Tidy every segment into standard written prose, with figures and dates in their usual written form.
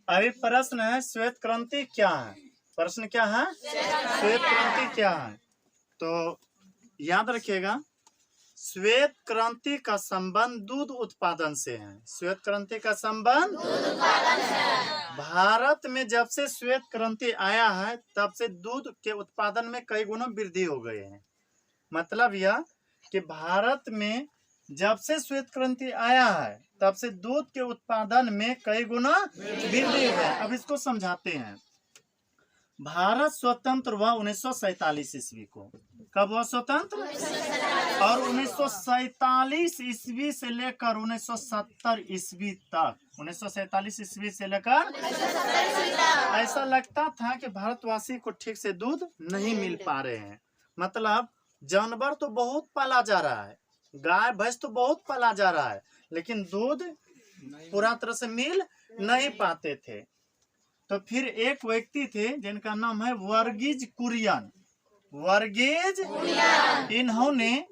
अभी प्रश्न है श्वेत क्रांति क्या है। प्रश्न क्या है? श्वेत क्रांति क्या है? तो याद रखिएगा, श्वेत क्रांति का संबंध दूध उत्पादन से है। श्वेत क्रांति का संबंध दूध उत्पादन से है। भारत में जब से श्वेत क्रांति आया है तब से दूध के उत्पादन में कई गुना वृद्धि हो गए हैं। मतलब यह कि भारत में जब से श्वेत क्रांति आया है तब से दूध के उत्पादन में कई गुना वृद्धि हो गया। अब इसको समझाते हैं। भारत स्वतंत्र हुआ 1947 ईस्वी को। कब हुआ स्वतंत्र? और 1947 ईस्वी से लेकर 1970 ईस्वी तक, 1947 ईस्वी से लेकर ऐसा लगता था कि भारतवासी को ठीक से दूध नहीं मिल पा रहे हैं। मतलब जानवर तो बहुत पाला जा रहा है, गाय भैंस तो बहुत पाला जा रहा है, लेकिन दूध पूरा तरह से मिल नहीं पाते थे। तो फिर एक व्यक्ति थे जिनका नाम है वर्गीज कुरियन। वर्गीज इन्होंने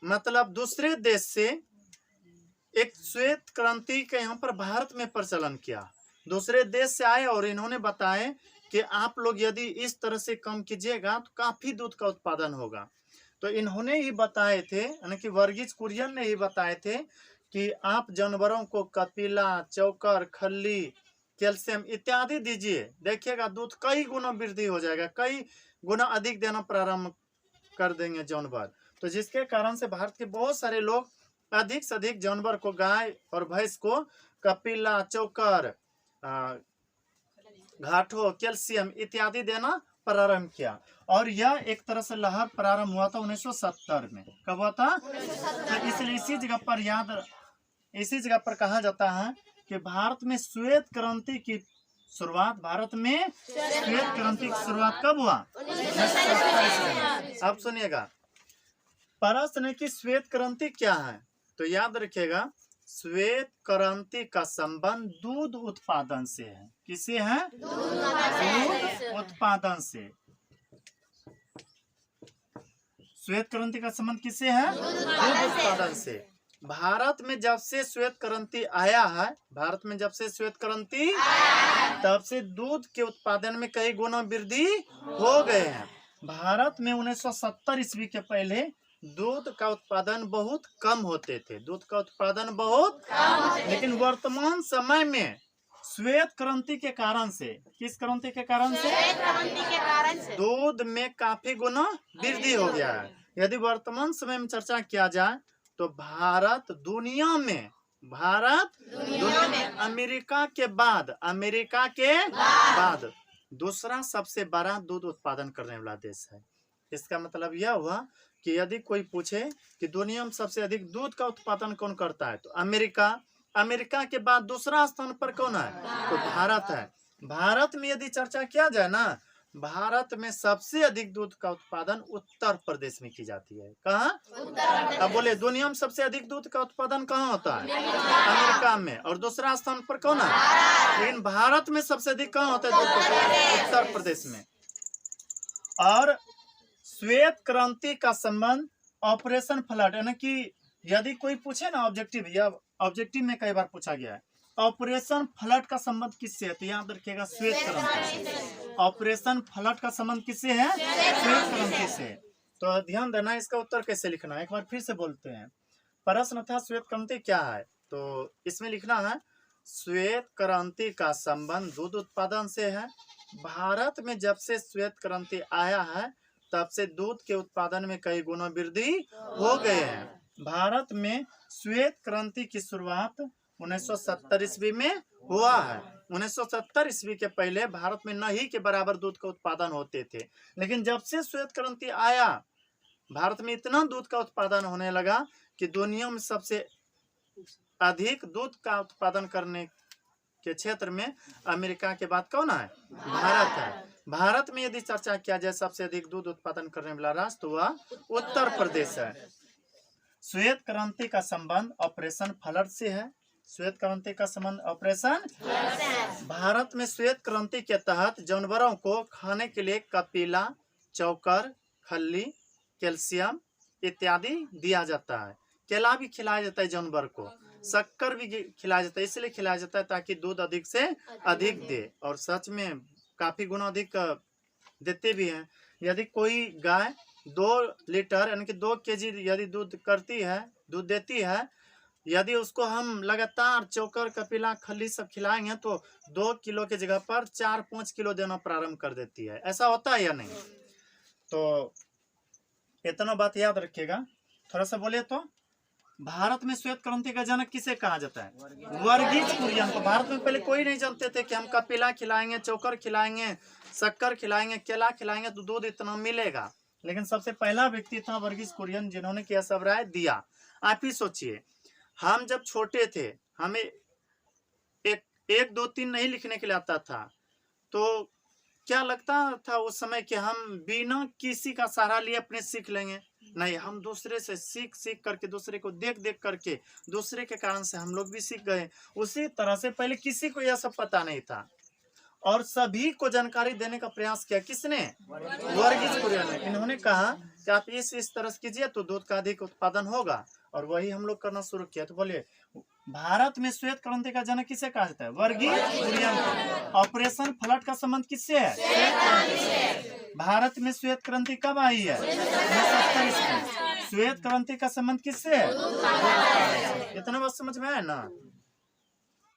मतलब दूसरे देश से एक श्वेत क्रांति के यहाँ पर भारत में प्रचलन किया। दूसरे देश से आए और इन्होंने बताए कि आप लोग यदि इस तरह से कम कीजिएगा तो काफी दूध का उत्पादन होगा। तो इन्होंने ही बताए थे, यानी कि वर्गीज कुरियन ने ही बताए थे कि आप जानवरों को कपिला, चौकर, खल्ली, कैल्शियम इत्यादि दीजिए, देखिएगा दूध कई गुना वृद्धि हो जाएगा, कई गुना अधिक देना प्रारंभ कर देंगे जानवर। तो जिसके कारण से भारत के बहुत सारे लोग अधिक से अधिक जानवर को, गाय और भैंस को कपिला, चौकर, घाटो, कैल्शियम इत्यादि देना प्रारंभ किया। और यह एक तरह से लहर प्रारंभ हुआ था 1970 में। कब हुआ था? तो इसलिए इसी जगह पर कहा जाता है कि भारत में श्वेत क्रांति की शुरुआत, भारत में श्वेत क्रांति की शुरुआत कब हुआ? 1970। अब सुनिएगा, प्रश्न है कि श्वेत क्रांति क्या है। तो याद रखिएगा, श्वेत क्रांति का संबंध दूध उत्पादन से है। किससे है? दूध उत्पादन से। श्वेत क्रांति का संबंध किससे है? दूध उत्पादन से। भारत में जब से श्वेत क्रांति आया है, भारत में जब से श्वेत क्रांति तब से दूध के उत्पादन में कई गुना वृद्धि हो गए हैं। भारत में 1970 ईस्वी के पहले दूध का उत्पादन बहुत कम होते थे, दूध का उत्पादन बहुत कम। लेकिन वर्तमान समय में श्वेत क्रांति के कारण से, किस क्रांति के कारण से? श्वेत क्रांति के कारण से दूध में काफी गुना वृद्धि हो गया है। यदि वर्तमान समय में चर्चा किया जाए तो भारत दुनिया में अमेरिका के बाद दूसरा सबसे बड़ा दूध उत्पादन करने वाला देश है। इसका मतलब यह हुआ कि यदि कोई पूछे कि दुनिया में सबसे अधिक दूध का उत्पादन कौन करता है, तो अमेरिका के बाद दूसरा स्थान पर कौन है? तो भारत है। भारत में यदि चर्चा किया जाए ना, भारत में सबसे अधिक दूध का उत्पादन उत्तर प्रदेश में की जाती है। कहाँ? अब बोले दुनिया में सबसे अधिक दूध का उत्पादन कहाँ होता है? अमेरिका में। और दूसरा स्थान पर कौन है? लेकिन भारत में सबसे अधिक कहाँ होता है? उत्तर प्रदेश में। और श्वेत क्रांति का संबंध ऑपरेशन फ्लड, यानी कि यदि कोई पूछे ना ऑब्जेक्टिव, या ऑब्जेक्टिव में कई बार पूछा गया है, ऑपरेशन फ्लड का संबंध किससे है? तो याद रखिएगा, श्वेत क्रांति से। ऑपरेशन फ्लड का संबंध किससे है? श्वेत क्रांति से। तो ध्यान देना, इसका उत्तर कैसे लिखना है, एक बार फिर से बोलते हैं। प्रश्न था श्वेत क्रांति क्या है, तो इसमें लिखना है श्वेत क्रांति का संबंध दूध उत्पादन से है। भारत में जब से श्वेत क्रांति आया है तब से दूध के उत्पादन में कई गुना वृद्धि हो गए हैं। भारत में श्वेत क्रांति की शुरुआत 1970 ईस्वी में हुआ है। 1970 ईस्वी के पहले भारत में नहीं के बराबर दूध का उत्पादन होते थे, लेकिन जब से श्वेत क्रांति आया भारत में इतना दूध का उत्पादन होने लगा कि दुनिया में सबसे अधिक दूध का उत्पादन करने के क्षेत्र में अमेरिका के बाद कौन है? भारत है। भारत में यदि चर्चा किया जाए सबसे अधिक दूध उत्पादन करने वाला राष्ट्र, तो वह उत्तर प्रदेश है। श्वेत क्रांति का संबंध ऑपरेशन फ्लड से है। श्वेत क्रांति का संबंध ऑपरेशन भारत में श्वेत क्रांति के तहत जानवरों को खाने के लिए कपिला, चौकर, खल्ली, कैल्शियम इत्यादि दिया जाता है। केला भी खिलाया जाता है जानवर को। शक्कर भी खिलाया जाता है, इसलिए खिलाया जाता है ताकि दूध अधिक से अधिक दे, और सच में काफी गुना अधिक देते भी हैं। यदि कोई गाय 2 लीटर यानी कि 2 केजी यदि दूध करती है, दूध देती है, यदि उसको हम लगातार चोकर, कपिला, खली सब खिलाएंगे तो 2 किलो के जगह पर 4-5 किलो देना प्रारंभ कर देती है। ऐसा होता है या नहीं? तो इतना बात याद रखिएगा। थोड़ा सा बोले तो भारत में श्वेत क्रांति का जनक किसे कहा जाता है? वर्गीज कुरियन को। भारत में पहले कोई नहीं जानते थे कि हम कपिला खिलाएंगे, चोकर खिलाएंगे, शक्कर खिलाएंगे, केला खिलाएंगे तो दूध इतना मिलेगा। लेकिन सबसे पहला व्यक्ति था वर्गीज कुरियन, जिन्होंने क्या सब राय दिया। आप ही सोचिए, हम जब छोटे थे हमें 1 2 3 नहीं लिखने के लिए आता था, तो क्या लगता था उस समय कि हम बिना किसी का सहारा लिए अपने सीख लेंगे? नहीं, हम दूसरे से सीख करके, दूसरे को देख करके, दूसरे के कारण से हम लोग भी सीख गए। उसी तरह से पहले किसी को यह सब पता नहीं था और सभी को जानकारी देने का प्रयास किया। किसने? वर्गीज कुरियन ने। इन्होंने कहा कि आप इस तरह से कीजिए तो दूध का अधिक उत्पादन होगा, और वही हम लोग करना शुरू किया। तो बोलिए, भारत में श्वेत क्रांति का जनक किसे कहा जाता है? वर्गीज कुरियन को। ऑपरेशन फ्लड का संबंध किससे है? भारत में श्वेत क्रांति कब आई है? 1970 ईस्वी। श्वेत क्रांति का संबंध किससे है? इतना बात समझ में आया ना?